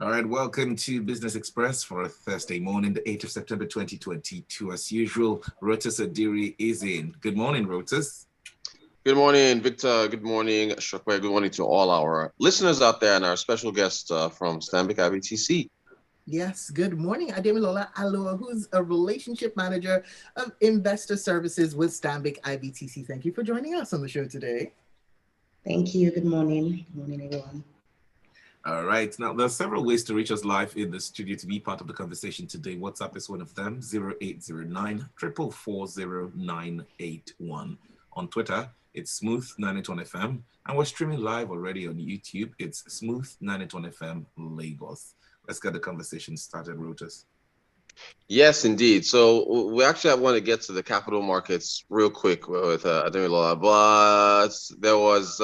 All right, welcome to Business Express for a Thursday morning, the 8th of September 2022. As usual, Rotus Adiri is in. Good morning, Rotus. Good morning, Victa. Good morning, Sope. Good morning to all our listeners out there and our special guest from Stanbic IBTC. Yes, good morning, Ademilola Aluo, who's a relationship manager of investor services with Stanbic IBTC. Thank you for joining us on the show today. Thank you. Good morning. Good morning, everyone. All right. Now, there are several ways to reach us live in the studio to be part of the conversation today. WhatsApp is one of them, 0809 444 0981. On Twitter, it's Smooth981FM. And we're streaming live already on YouTube. It's Smooth981FM Lagos. Let's get the conversation started, Rotus. Yes, indeed. So we actually want to get to the capital markets real quick with Ademilola, but there was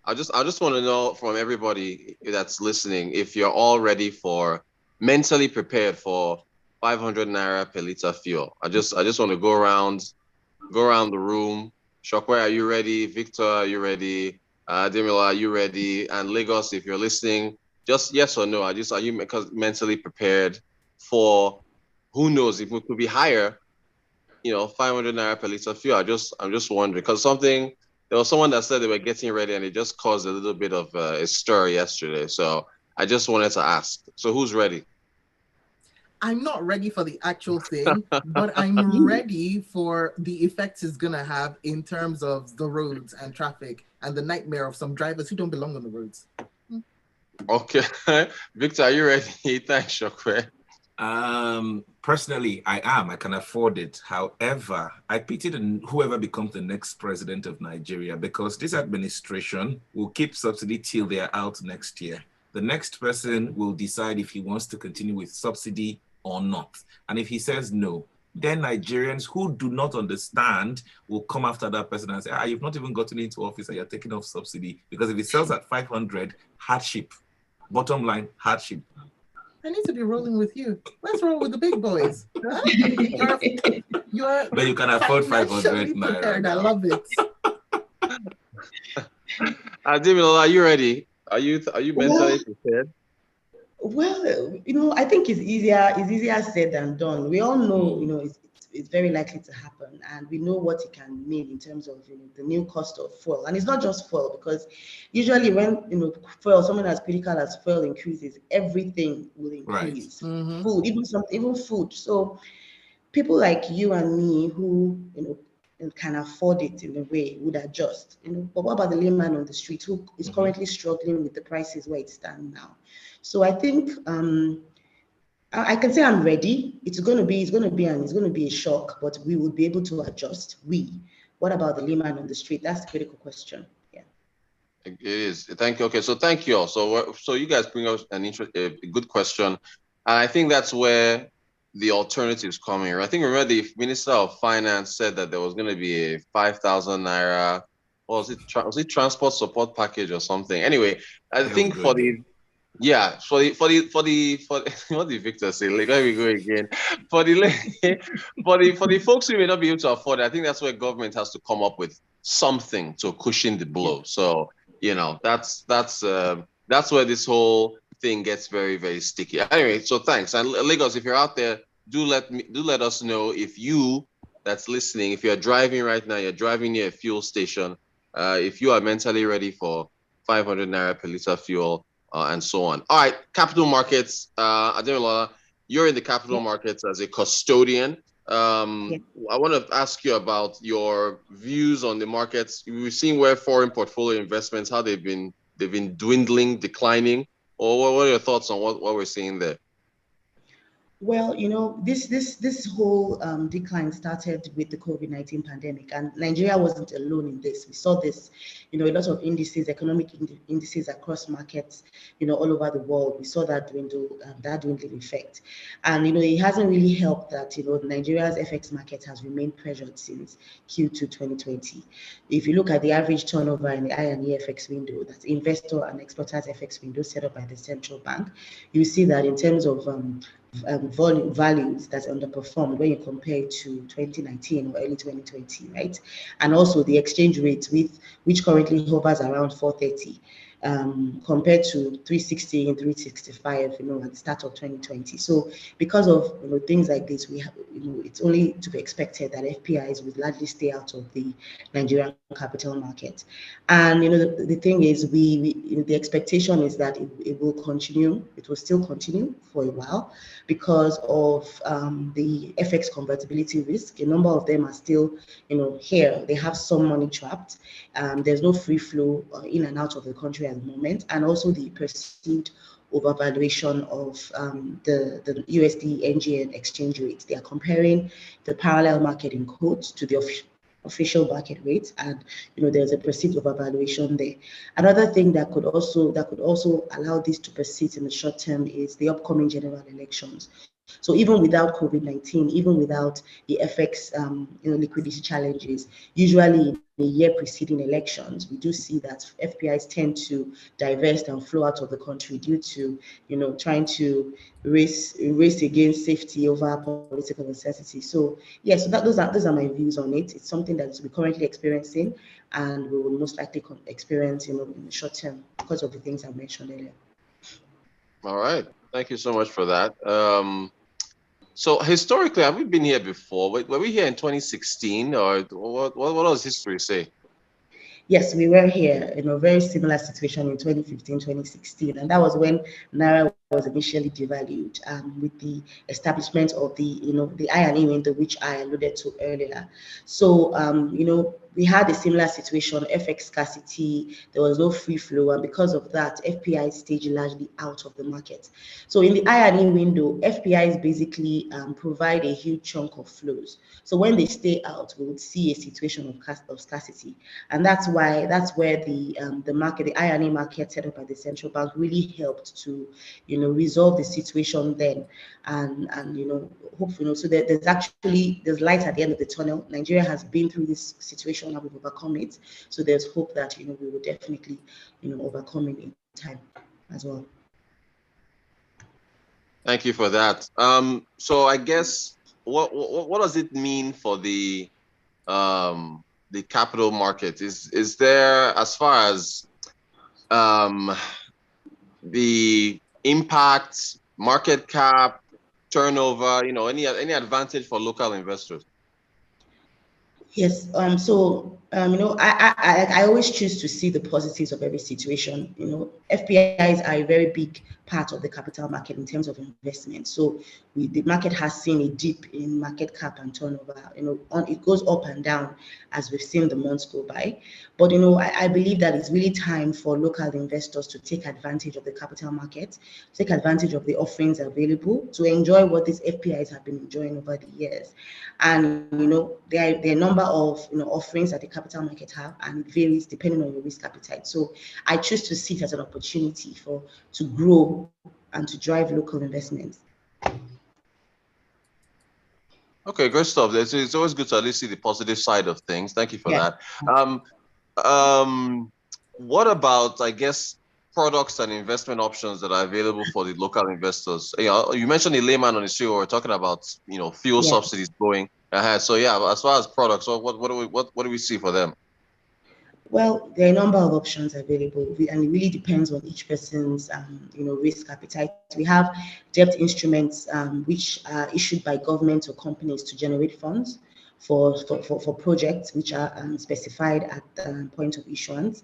I just want to know from everybody that's listening if you're all ready for mentally prepared for 500 naira per liter fuel. I just want to go around the room. Shokwe, are you ready? Victor, are you ready? Ademilola, are you ready? And Lagos, if you're listening, just yes or no. Are you mentally prepared for who knows, if it could be higher, 500 naira per liter fuel. I'm just wondering, because there was someone that said they were getting ready and it just caused a little bit of a stir yesterday. So I just wanted to ask. So who's ready? I'm not ready for the actual thing, but I'm ready for the effects it's going to have in terms of the roads and traffic and the nightmare of some drivers who don't belong on the roads. Okay. Victor, are you ready? Thanks, Shokwe. Personally, I am. I can afford it. However, I pity whoever becomes the next president of Nigeria, because this administration will keep subsidy till they're out next year. The next person will decide if he wants to continue with subsidy or not. And if he says no, then Nigerians who do not understand will come after that person and say, you've not even gotten into office and you're taking off subsidy. Because if it sells at 500, hardship. Bottom line, hardship. I need to be rolling with you. Let's roll with the big boys. Huh? You're but you can afford 500 naira. I love it. Ademilola, are you ready? Are you mentally prepared? Well, I think it's easier said than done. We all know, it's very likely to happen, and we know what it can mean in terms of the new cost of fuel. And it's not just fuel, because usually when fuel, something as critical as fuel increases, everything will increase. Right. Mm-hmm. Food, even food. So people like you and me who can afford it in a way would adjust. But what about the layman on the street who is currently struggling with the prices where it stands now? So I think I can say I'm ready. It's going to be a shock, but we will be able to adjust. What about the layman on the street? That's the critical question. Yeah. It is. Thank you. Okay, so thank you all. So you guys bring us a good question, and I think that's where the alternatives come in. I think remember the Minister of Finance said that there was going to be a 5,000 naira. Was it transport support package or something? Anyway, I think for the what did Victor say? Like, let me go again. For the folks who may not be able to afford it, I think that's where government has to come up with something to cushion the blow. So that's where this whole thing gets very, very sticky. Anyway, so thanks. And Lagos, if you're out there, do let us know if you that's listening, if you're driving right now, you're driving near a fuel station, if you are mentally ready for 500 naira per liter fuel. And so on. All right, capital markets. Ademilola, you're in the capital markets as a custodian. I want to ask you about your views on the markets. We've seen where foreign portfolio investments, how they've been dwindling, declining. Or what are your thoughts on what we're seeing there? Well, this whole decline started with the COVID-19 pandemic, and Nigeria wasn't alone in this. We saw this, a lot of indices, economic indices across markets, all over the world. We saw that dwindling effect, and it hasn't really helped that Nigeria's FX market has remained pressured since Q2 2020. If you look at the average turnover in the I&E FX window, that's investor and exporters FX window set up by the central bank, you see that in terms of volume values that's underperformed when you compare it to 2019 or early 2020, right? And also the exchange rate which currently hovers around 430. compared to 360 and 365, you know, at the start of 2020. So because of, you know, things like this, we have, you know, it's only to be expected that FPIs would largely stay out of the Nigerian capital market. And, you know, the thing is, you know, the expectation is that it will continue, it will still continue for a while because of the FX convertibility risk. A number of them are still, you know, here. They have some money trapped. There's no free flow in and out of the country at the moment, and also the perceived overvaluation of the USD NGN exchange rates. They are comparing the parallel market in quotes to the official market rate, and you know there's a perceived overvaluation there. Another thing that could also allow this to persist in the short term is the upcoming general elections. So even without COVID-19, even without the FX you know, liquidity challenges, usually in the year preceding elections, we do see that FPIs tend to divest and flow out of the country due to, you know, trying to race against safety over political necessity. So yeah, so those are my views on it. It's something that we're currently experiencing, and we will most likely experience, you know, in the short term because of the things I mentioned earlier. All right, thank you so much for that. So historically, have we been here before? Were we here in 2016, or what does history say? Yes, we were here in a very similar situation in 2015, 2016, and that was when Naira was initially devalued with the establishment of the, you know, the I&E window, which I alluded to earlier. So, you know, we had a similar situation, FX scarcity, there was no free flow, and because of that, FPIs stayed largely out of the market. So in the I&E window, FPIs basically provide a huge chunk of flows. So when they stay out, we would see a situation of scarcity, and that's where the market, the I&E market set up by the central bank, really helped to, you know, resolve the situation then, and you know, hopefully, you know, so there's light at the end of the tunnel. Nigeria has been through this situation and we've overcome it. So there's hope that, you know, we will definitely, you know, overcome it in time as well. Thank you for that. So I guess what does it mean for the capital market? Is there, as far as the impact, market cap, turnover, you know, any advantage for local investors? Yes. You know, I always choose to see the positives of every situation. You know, FPIs are a very big part of the capital market in terms of investment. So the market has seen a dip in market cap and turnover. You know, it goes up and down as we've seen the months go by. But you know, I believe that it's really time for local investors to take advantage of the capital market, take advantage of the offerings available, to enjoy what these FPIs have been enjoying over the years. And you know, there are a number of, you know, offerings that the capital market have, and it varies depending on your risk appetite. So I choose to see it as an opportunity to grow and to drive local investments. Okay, great stuff. It's always good to at least see the positive side of things. Thank you for that. What about, I guess, products and investment options that are available for the local investors? You know, you mentioned a layman on the show. We're talking about, you know, fuel subsidies going ahead. So yeah, as far as products, what do we see for them? Well, there are a number of options available, and it really depends on each person's, you know, risk appetite. We have debt instruments which are issued by governments or companies to generate funds for projects which are specified at the point of issuance,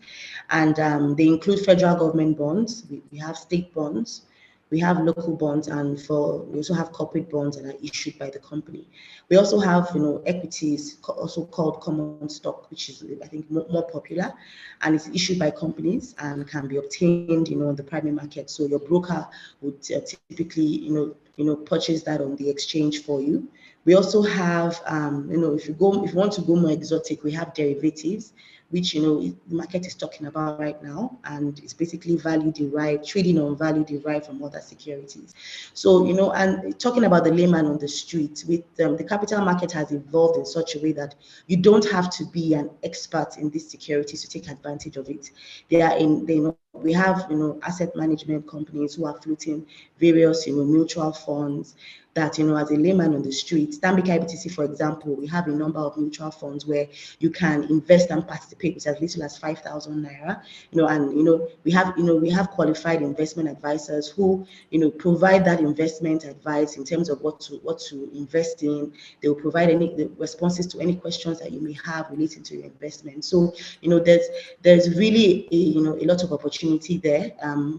and they include federal government bonds. We have state bonds. We have local bonds, and we also have corporate bonds that are issued by the company. We also have, you know, equities, also called common stock, which is, I think, more popular, and it's issued by companies and can be obtained, you know, on the primary market. So your broker would typically, you know, purchase that on the exchange for you. We also have, you know, if you want to go more exotic, we have derivatives, which, you know, the market is talking about right now, and it's basically value derived, trading on value derived from other securities. So, you know, and talking about the layman on the street, with the capital market has evolved in such a way that you don't have to be an expert in these securities to take advantage of it. They are in we have, asset management companies who are floating various, mutual funds that, as a layman on the street, Stanbic IBTC, for example, we have a number of mutual funds where you can invest and participate with as little as 5,000 naira, and, we have qualified investment advisors who, provide that investment advice in terms of what to invest in. They will provide the responses to any questions that you may have relating to your investment. So, there's really a lot of opportunity there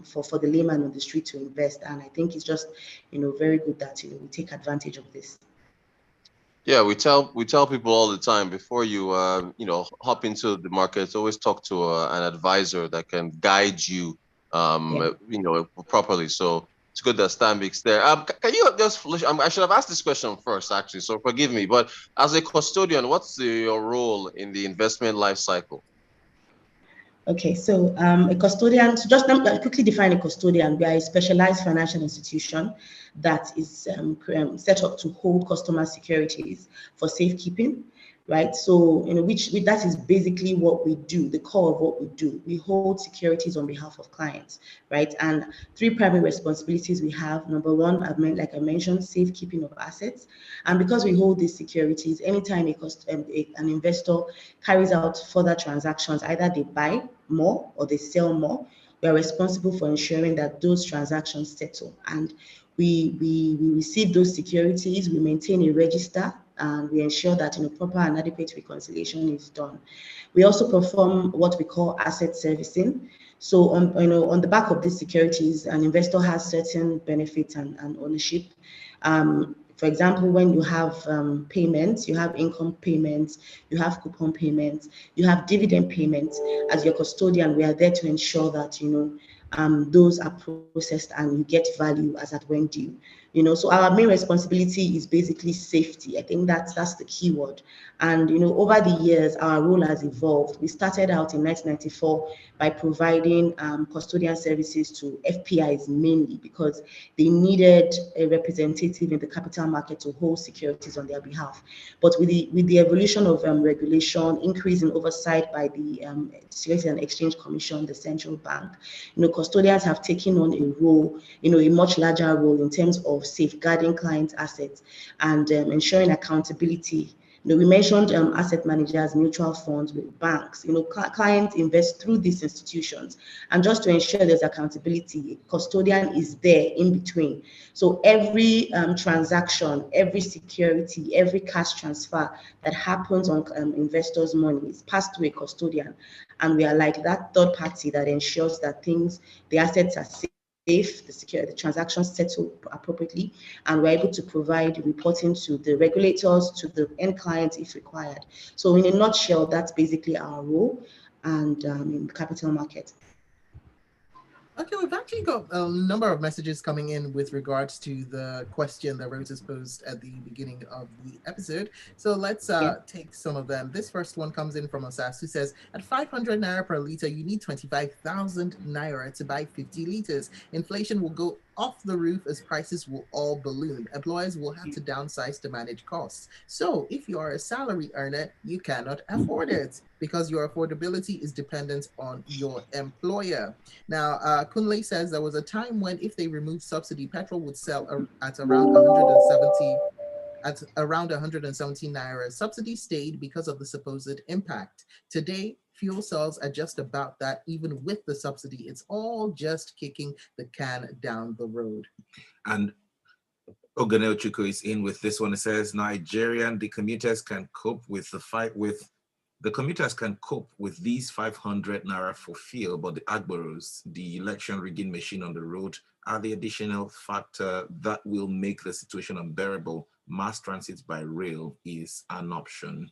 for the layman on the street to invest, and I think it's just very good that we take advantage of this. Yeah, we tell people all the time, before you hop into the markets, always talk to an advisor that can guide you properly. So it's good that Stanbic's there. Can you just I should have asked this question first, actually, so forgive me, but as a custodian, what's your role in the investment life cycle? Okay, so a custodian, so just quickly define a custodian. We are a specialized financial institution that is set up to hold customer securities for safekeeping, right? So, which that is basically what we do, the core of what we do. We hold securities on behalf of clients, right? And three primary responsibilities we have. Number one, like I mentioned, safekeeping of assets. And because we hold these securities, anytime an investor carries out further transactions, either they buy more or they sell more, we are responsible for ensuring that those transactions settle. And we receive those securities, we maintain a register, and we ensure that proper and adequate reconciliation is done. We also perform what we call asset servicing. So on the back of these securities, an investor has certain benefits and ownership. For example, when you have payments, you have income payments, you have coupon payments, you have dividend payments. As your custodian, we are there to ensure that those are processed and you get value as at when due. So our main responsibility is basically safety. I think that's the key word. And over the years, our role has evolved. We started out in 1994 by providing custodian services to FPIs mainly because they needed a representative in the capital market to hold securities on their behalf. But with the evolution of regulation, increase in oversight by the Securities and Exchange Commission, the central bank, custodians have taken on a role, a much larger role in terms of safeguarding clients' assets and ensuring accountability. We mentioned asset managers, mutual funds, with banks. Clients invest through these institutions, and just to ensure there's accountability, custodian is there in between. So every transaction, every security, every cash transfer that happens on investors' money is passed through a custodian, and we are like that third party that ensures that the assets are safe. The transactions settle appropriately, and we're able to provide reporting to the regulators, to the end clients if required. So in a nutshell, that's basically our role and in the capital market. Okay, we've actually got a number of messages coming in with regards to the question that Rotus posed at the beginning of the episode. So let's take some of them. This first one comes in from Osas, who says, at 500 naira per litre, you need 25,000 naira to buy 50 litres. Inflation will go off the roof as prices will all balloon. Employers will have to downsize to manage costs. So if you are a salary earner, you cannot afford it because your affordability is dependent on your employer. Now, Kunle says there was a time when if they removed subsidy, petrol would sell at around 170 naira. Subsidy stayed because of the supposed impact. Today, fuel cells are just about that. Even with the subsidy, it's all just kicking the can down the road. And Oganel Chuku is in with this one. It says the commuters can cope with these 500 naira for fuel, but the Agboros, the election rigging machine on the road, are the additional factor that will make the situation unbearable. Mass transit by rail is an option.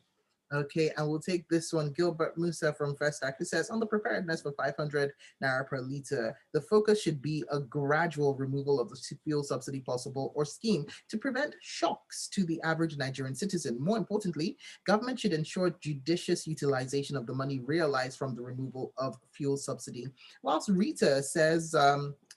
Okay, and we'll take this one. Gilbert Musa from First Act, who says, on the preparedness for 500 naira per litre, the focus should be a gradual removal of the fuel subsidy possible or scheme to prevent shocks to the average Nigerian citizen. More importantly, government should ensure judicious utilization of the money realized from the removal of fuel subsidy. Whilst Rita says,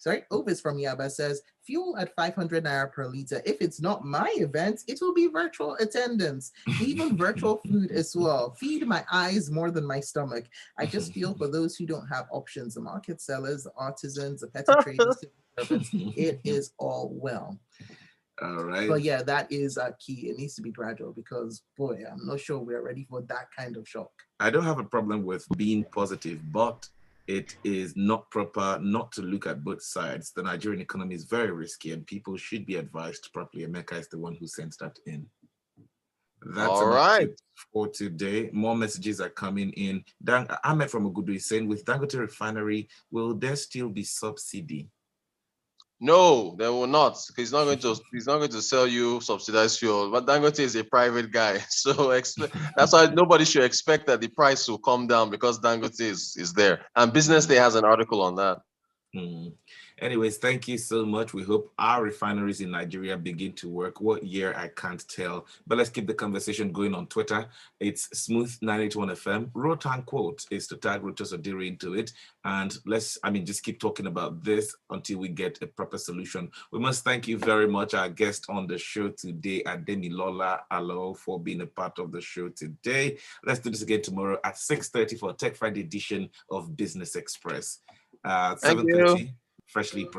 Sorry, Ovis from Yaba says, fuel at 500 naira per liter. If it's not my event, it will be virtual attendance, even virtual food as well. Feed my eyes more than my stomach. I just feel for those who don't have options, the market sellers, the artisans, the petty traders, civil servants, it is all well. All right. But yeah, that is key. It needs to be gradual because, boy, I'm not sure we're ready for that kind of shock. I don't have a problem with being positive, but it is not proper not to look at both sides. The Nigerian economy is very risky and people should be advised properly. Emeka is the one who sends that in. That's all right for today. More messages are coming in. Ahmed from Ogudu is saying, with Dangote refinery, will there still be subsidy? No, they will not. He's not going to sell you subsidized fuel. But Dangote is a private guy, so that's why nobody should expect that the price will come down because Dangote is there. And Business Day has an article on that. Anyways, thank you so much. We hope our refineries in Nigeria begin to work. What year, I can't tell. But let's keep the conversation going on Twitter. It's Smooth981FM. Rotan quote is to tag Rotus or Diri into it. And just keep talking about this until we get a proper solution. We must thank you very much, our guest on the show today, Ademilola Aluo, for being a part of the show today. Let's do this again tomorrow at 6:30 for Tech Friday edition of Business Express. 7:30, freshly